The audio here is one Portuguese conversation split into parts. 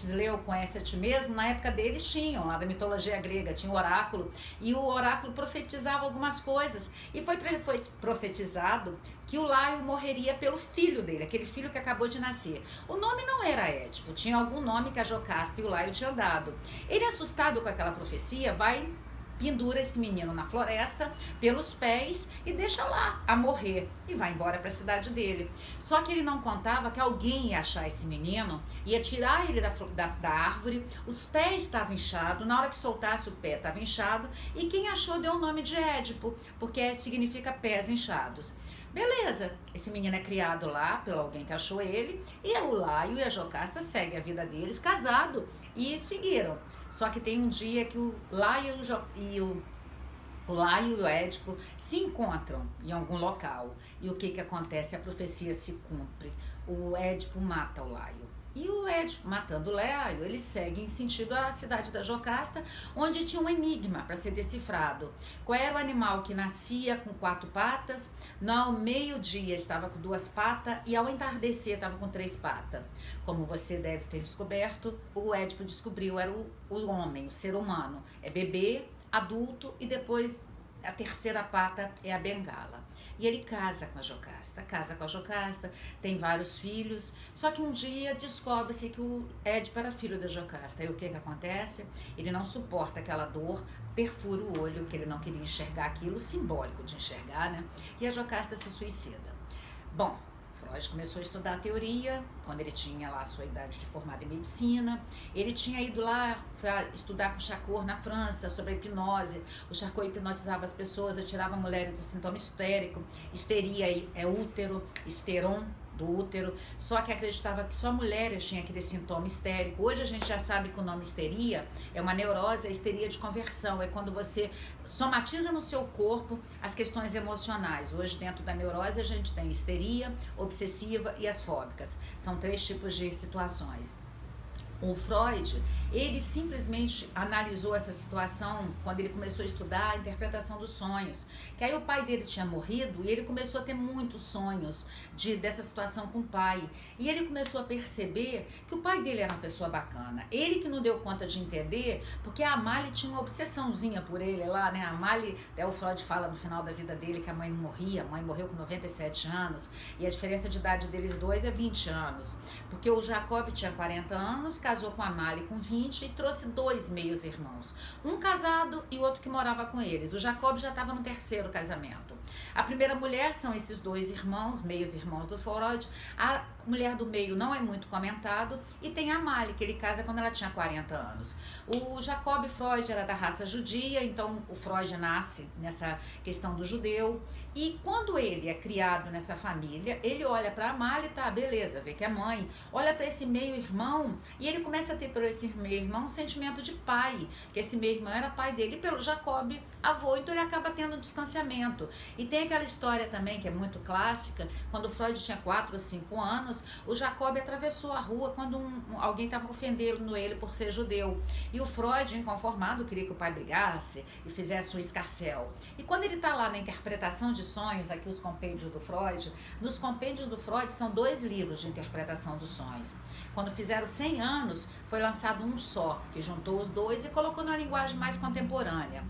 Leu Conhece a Ti Mesmo, na época deles tinham, lá da mitologia grega, tinha o oráculo, e o oráculo profetizava algumas coisas, e foi profetizado que o Laio morreria pelo filho dele, aquele filho que acabou de nascer. O nome não era Édipo, tinha algum nome que a Jocasta e o Laio tinham dado. Ele, assustado com aquela profecia, pendura esse menino na floresta pelos pés e deixa lá a morrer e vai embora para a cidade dele. Só que ele não contava que alguém ia achar esse menino, ia tirar ele da árvore, os pés estavam inchados, na hora que soltasse o pé estava inchado, e quem achou deu o nome de Édipo, porque significa pés inchados. Beleza, esse menino é criado lá pelo alguém que achou ele, e o Laio e a Jocasta seguem a vida deles, casado, e seguiram. Só que tem um dia que o Laio e o Édipo se encontram em algum local. E o que acontece? A profecia se cumpre. O Édipo mata o Laio. E o Édipo, matando o Laio, ele segue em sentido à cidade da Jocasta, onde tinha um enigma para ser decifrado. Qual era o animal que nascia com 4 patas, ao meio-dia estava com 2 patas e ao entardecer estava com 3 patas? Como você deve ter descoberto, o Édipo descobriu, era o homem, o ser humano. É bebê, adulto e depois a terceira pata é a bengala. E ele casa com a Jocasta, tem vários filhos, só que um dia descobre-se que o Édipo era filho da Jocasta. E o que acontece? Ele não suporta aquela dor, perfura o olho, que ele não queria enxergar aquilo, simbólico de enxergar, né? E a Jocasta se suicida. Bom, Freud começou a estudar a teoria, quando ele tinha lá a sua idade de formado em medicina. Ele tinha ido lá estudar com Charcot na França sobre a hipnose. O Charcot hipnotizava as pessoas, tirava a mulher do sintoma histérico. Histeria é útero, histeron do útero, só que acreditava que só mulheres tinham aquele sintoma histérico. Hoje a gente já sabe que o nome histeria é uma neurose, a histeria de conversão, é quando você somatiza no seu corpo as questões emocionais. Hoje dentro da neurose a gente tem histeria, obsessiva e as fóbicas. São 3 tipos de situações. O Freud, ele simplesmente analisou essa situação quando ele começou a estudar a interpretação dos sonhos. Que aí o pai dele tinha morrido e ele começou a ter muitos sonhos dessa situação com o pai. E ele começou a perceber que o pai dele era uma pessoa bacana. Ele que não deu conta de entender, porque a Amália tinha uma obsessãozinha por ele lá, né? A Amália, até o Freud fala no final da vida dele que a mãe não morria, a mãe morreu com 97 anos e a diferença de idade deles dois é 20 anos. Porque o Jacob tinha 40 anos, casou com a Amália com 20 e trouxe 2 meios irmãos. Um casado e outro que morava com eles. O Jacob já estava no 3º casamento. A primeira mulher são esses 2 irmãos, meios irmãos do Freud. A mulher do meio não é muito comentado. E tem a Amália, que ele casa quando ela tinha 40 anos. O Jacob Freud era da raça judia, então o Freud nasce nessa questão do judeu. E quando ele é criado nessa família, ele olha para a Amália e tá, beleza, vê que é mãe. Olha para esse meio-irmão e ele começa a ter por esse meio-irmão um sentimento de pai, que esse meio-irmão era pai dele, e pelo Jacob, avô, então ele acaba tendo um distanciamento. E tem aquela história também, que é muito clássica, quando o Freud tinha 4 ou 5 anos, o Jacob atravessou a rua quando alguém estava ofendendo ele por ser judeu. E o Freud, inconformado, queria que o pai brigasse e fizesse um escarcéu. E quando ele está lá na interpretação de sonhos, aqui os compêndios do Freud, nos compêndios do Freud são 2 livros de interpretação dos sonhos. Quando fizeram 100 anos, foi lançado um só, que juntou os 2 e colocou na linguagem mais contemporânea.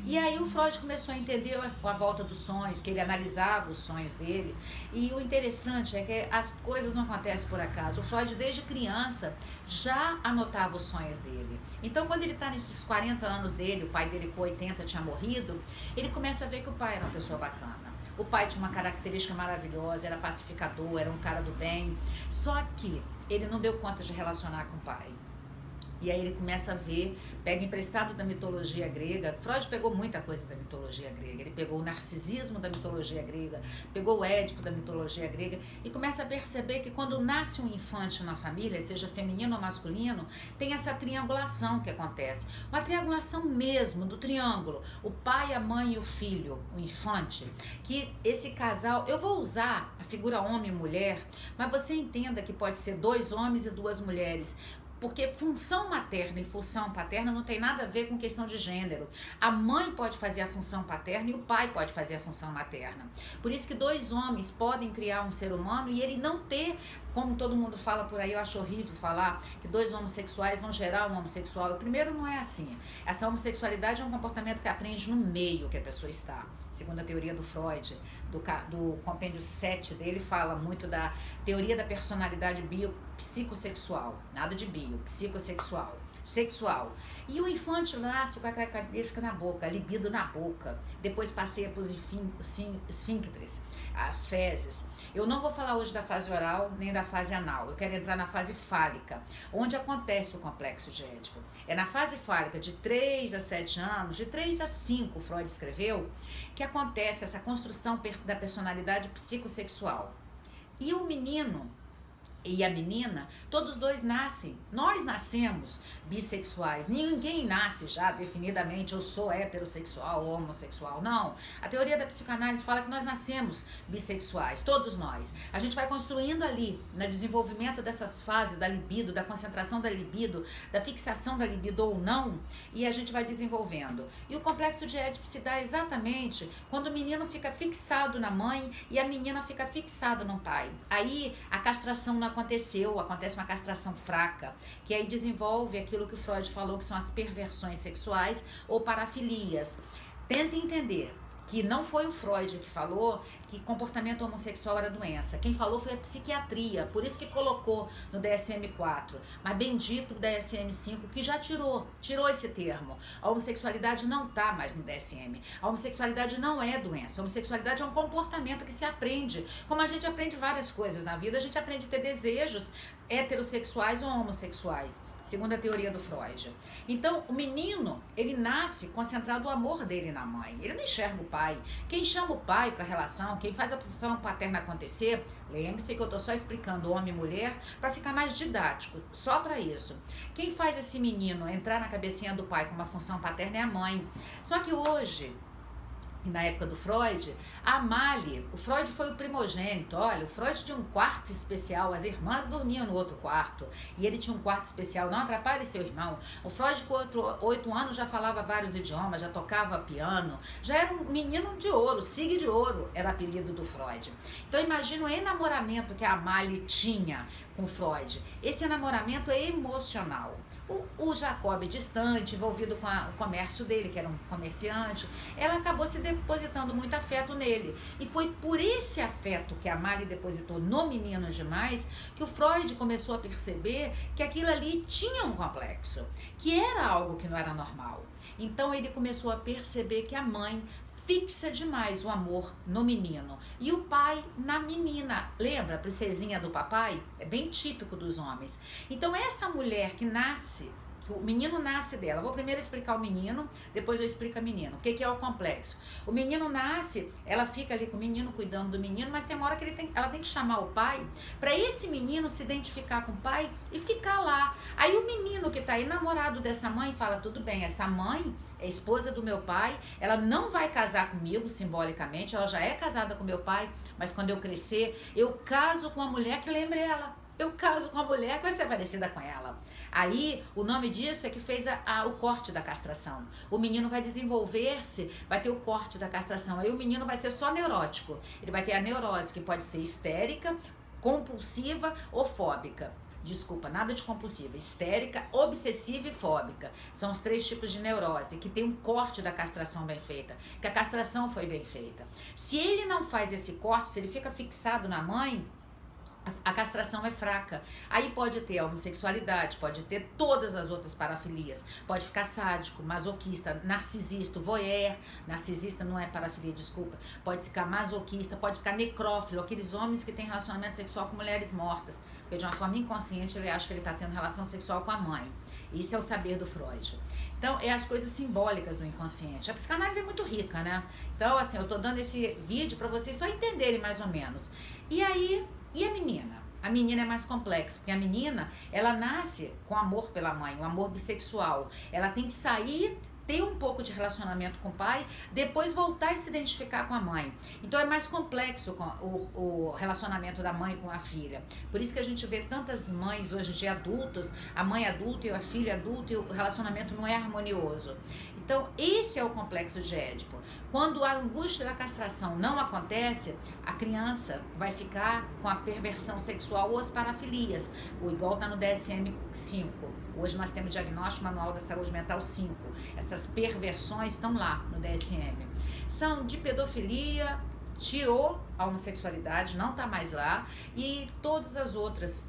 E aí o Freud começou a entender a volta dos sonhos, que ele analisava os sonhos dele. E o interessante é que as coisas não acontecem por acaso. O Freud, desde criança, já anotava os sonhos dele. Então, quando ele está nesses 40 anos dele, o pai dele com 80 tinha morrido, ele começa a ver que o pai era uma pessoa bacana. O pai tinha uma característica maravilhosa, era pacificador, era um cara do bem. Só que ele não deu conta de relacionar com o pai. E aí ele começa a ver, pega emprestado da mitologia grega. Freud pegou muita coisa da mitologia grega. Ele pegou o narcisismo da mitologia grega, pegou o Édipo da mitologia grega e começa a perceber que quando nasce um infante na família, seja feminino ou masculino, tem essa triangulação que acontece. Uma triangulação mesmo do triângulo. O pai, a mãe e o filho, o infante. Que esse casal, eu vou usar a figura homem e mulher, mas você entenda que pode ser 2 homens e 2 mulheres. Porque função materna e função paterna não tem nada a ver com questão de gênero. A mãe pode fazer a função paterna e o pai pode fazer a função materna. Por isso que dois homens podem criar um ser humano e ele não ter, como todo mundo fala por aí, eu acho horrível falar que dois homossexuais vão gerar um homossexual. Primeiro, não é assim. Essa homossexualidade é um comportamento que aprende no meio que a pessoa está. Segundo a teoria do Freud, do compêndio 7 dele, fala muito da teoria da personalidade biopsicossexual. Nada de bio, psicossexual. Sexual. E o infante nasce com aquela característica na boca, a libido na boca. Depois passeia para os esfíncteres, as fezes. Eu não vou falar hoje da fase oral nem da fase anal. Eu quero entrar na fase fálica, onde acontece o complexo de Édipo. É na fase fálica de 3 a 7 anos, de 3 a 5, Freud escreveu, que acontece essa construção da personalidade psicossexual. E o menino e a menina, todos dois nascem. Nós nascemos bissexuais. Ninguém nasce já definidamente eu sou heterossexual ou homossexual. Não. A teoria da psicanálise fala que nós nascemos bissexuais, todos nós. A gente vai construindo ali, no desenvolvimento dessas fases da libido, da concentração da libido, da fixação da libido ou não, e a gente vai desenvolvendo. E o complexo de Édipo se dá exatamente quando o menino fica fixado na mãe e a menina fica fixada no pai. Aí a castração não aconteceu, acontece uma castração fraca, que aí desenvolve aquilo que o Freud falou que são as perversões sexuais ou parafilias. Tentem entender que não foi o Freud que falou que comportamento homossexual era doença. Quem falou foi a psiquiatria, por isso que colocou no DSM-4. Mas bendito o DSM-5 que já tirou esse termo. A homossexualidade não está mais no DSM. A homossexualidade não é doença. A homossexualidade é um comportamento que se aprende. Como a gente aprende várias coisas na vida, a gente aprende a ter desejos heterossexuais ou homossexuais, segundo a teoria do Freud. Então, o menino, ele nasce concentrado o amor dele na mãe. Ele não enxerga o pai. Quem chama o pai para a relação, quem faz a função paterna acontecer, lembre-se que eu estou só explicando homem e mulher para ficar mais didático, só para isso. Quem faz esse menino entrar na cabecinha do pai com uma função paterna é a mãe. Só que hoje, na época do Freud, a Amália, o Freud foi o primogênito. Olha, o Freud tinha um quarto especial, as irmãs dormiam no outro quarto e ele tinha um quarto especial. Não atrapalhe seu irmão. O Freud com 8 anos já falava vários idiomas, já tocava piano, já era um menino de ouro, Sig de ouro era o apelido do Freud. Então imagina o enamoramento que a Amália tinha com Freud. Esse enamoramento é emocional. O Jacob, distante, envolvido com o comércio dele, que era um comerciante, ela acabou se depositando muito afeto nele. E foi por esse afeto que a Mari depositou no menino demais que o Freud começou a perceber que aquilo ali tinha um complexo, que era algo que não era normal. Então ele começou a perceber que a mãe fixa demais o amor no menino e o pai na menina. Lembra a princesinha do papai? É bem típico dos homens. Então essa mulher que nasce, que o menino nasce dela, vou primeiro explicar o menino, depois eu explico a menina. O que é o complexo? O menino nasce, ela fica ali com o menino, cuidando do menino, mas tem uma hora que ela tem que chamar o pai para esse menino se identificar com o pai e ficar lá. Aí o menino que está aí namorado dessa mãe fala, tudo bem, essa mãe é esposa do meu pai, ela não vai casar comigo simbolicamente, ela já é casada com meu pai, mas quando eu crescer, eu caso com uma mulher que lembre ela. Eu caso com uma mulher que vai ser parecida com ela. Aí, o nome disso é que fez o corte da castração. O menino vai desenvolver-se, vai ter o corte da castração. Aí o menino vai ser só neurótico. Ele vai ter a neurose, que pode ser histérica, compulsiva ou fóbica. Desculpa, nada de compulsiva, histérica, obsessiva e fóbica. São os 3 tipos de neurose, que tem um corte da castração bem feita, que a castração foi bem feita. Se ele não faz esse corte, se ele fica fixado na mãe, a castração é fraca. Aí pode ter a homossexualidade, pode ter todas as outras parafilias. Pode ficar sádico, masoquista, narcisista, voyeur. Narcisista não é parafilia, desculpa. Pode ficar masoquista, pode ficar necrófilo, aqueles homens que têm relacionamento sexual com mulheres mortas. Porque de uma forma inconsciente ele acha que ele está tendo relação sexual com a mãe. Isso é o saber do Freud. Então, é as coisas simbólicas do inconsciente. A psicanálise é muito rica, né? Então, assim, eu tô dando esse vídeo para vocês só entenderem mais ou menos. E aí, e a menina? A menina é mais complexa, porque a menina, ela nasce com amor pela mãe, um amor bissexual. Ela tem que sair ter um pouco de relacionamento com o pai, depois voltar e se identificar com a mãe. Então é mais complexo o relacionamento da mãe com a filha. Por isso que a gente vê tantas mães hoje de adultos, a mãe adulta e a filha adulta, e o relacionamento não é harmonioso. Então esse é o complexo de Édipo. Quando a angústia da castração não acontece, a criança vai ficar com a perversão sexual ou as parafilias, o igual está no DSM-5. Hoje nós temos o diagnóstico Manual da Saúde Mental 5. Essas perversões estão lá no DSM. São de pedofilia, tirou a homossexualidade, não está mais lá, e todas as outras.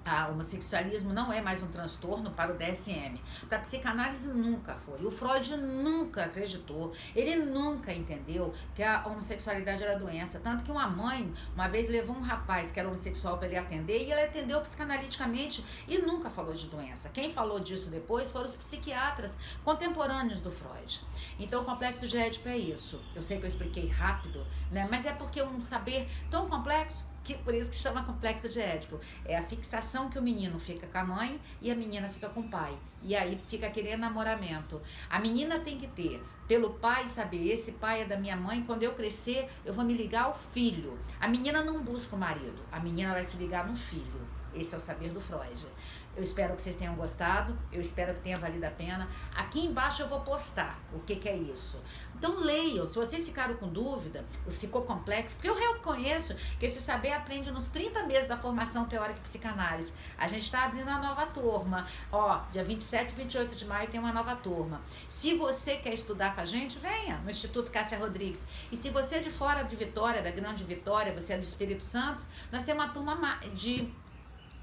O homossexualismo não é mais um transtorno para o DSM. Para a psicanálise nunca foi. O Freud nunca acreditou, ele nunca entendeu que a homossexualidade era doença. Tanto que uma mãe, uma vez levou um rapaz que era homossexual para ele atender, e ele atendeu psicanaliticamente e nunca falou de doença. Quem falou disso depois foram os psiquiatras contemporâneos do Freud. Então o complexo de Édipo é isso. Eu sei que eu expliquei rápido, né? Mas é porque é um saber tão complexo, que por isso que chama complexo de Édipo. É a fixação que o menino fica com a mãe e a menina fica com o pai. E aí fica aquele enamoramento. A menina tem que ter, pelo pai, saber, esse pai é da minha mãe, quando eu crescer, eu vou me ligar ao filho. A menina não busca o marido, a menina vai se ligar no filho. Esse é o saber do Freud. Eu espero que vocês tenham gostado, eu espero que tenha valido a pena. Aqui embaixo eu vou postar o que é isso. Então leiam, se vocês ficaram com dúvida, ficou complexo, porque eu reconheço que esse saber aprende nos 30 meses da formação teórica e psicanálise. A gente está abrindo a nova turma, dia 27 e 28 de maio tem uma nova turma. Se você quer estudar com a gente, venha no Instituto Cássia Rodrigues. E se você é de fora de Vitória, da Grande Vitória, você é do Espírito Santo, nós temos uma turma dia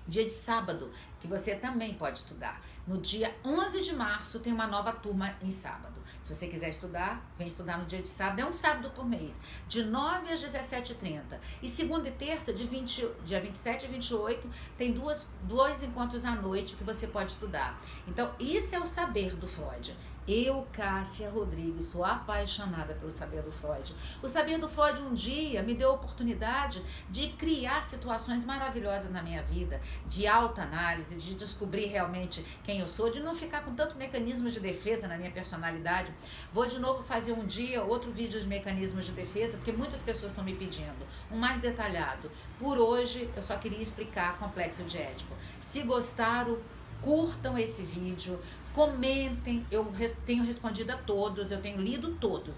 de sábado, que você também pode estudar. No dia 11 de março tem uma nova turma em sábado. Se você quiser estudar, vem estudar no dia de sábado. É um sábado por mês, de 9 às 17h30. E segunda e terça, dia 27 e 28, tem dois encontros à noite que você pode estudar. Então, isso é o saber do Freud. Eu, Cássia Rodrigues, sou apaixonada pelo saber do Freud. O saber do Freud um dia me deu a oportunidade de criar situações maravilhosas na minha vida, de autoanálise, de descobrir realmente quem eu sou, de não ficar com tanto mecanismo de defesa na minha personalidade. Vou de novo fazer um dia outro vídeo de mecanismos de defesa, porque muitas pessoas estão me pedindo um mais detalhado. Por hoje, eu só queria explicar complexo de Édipo. Se gostaram, curtam esse vídeo, comentem, eu tenho respondido a todos, eu tenho lido todos.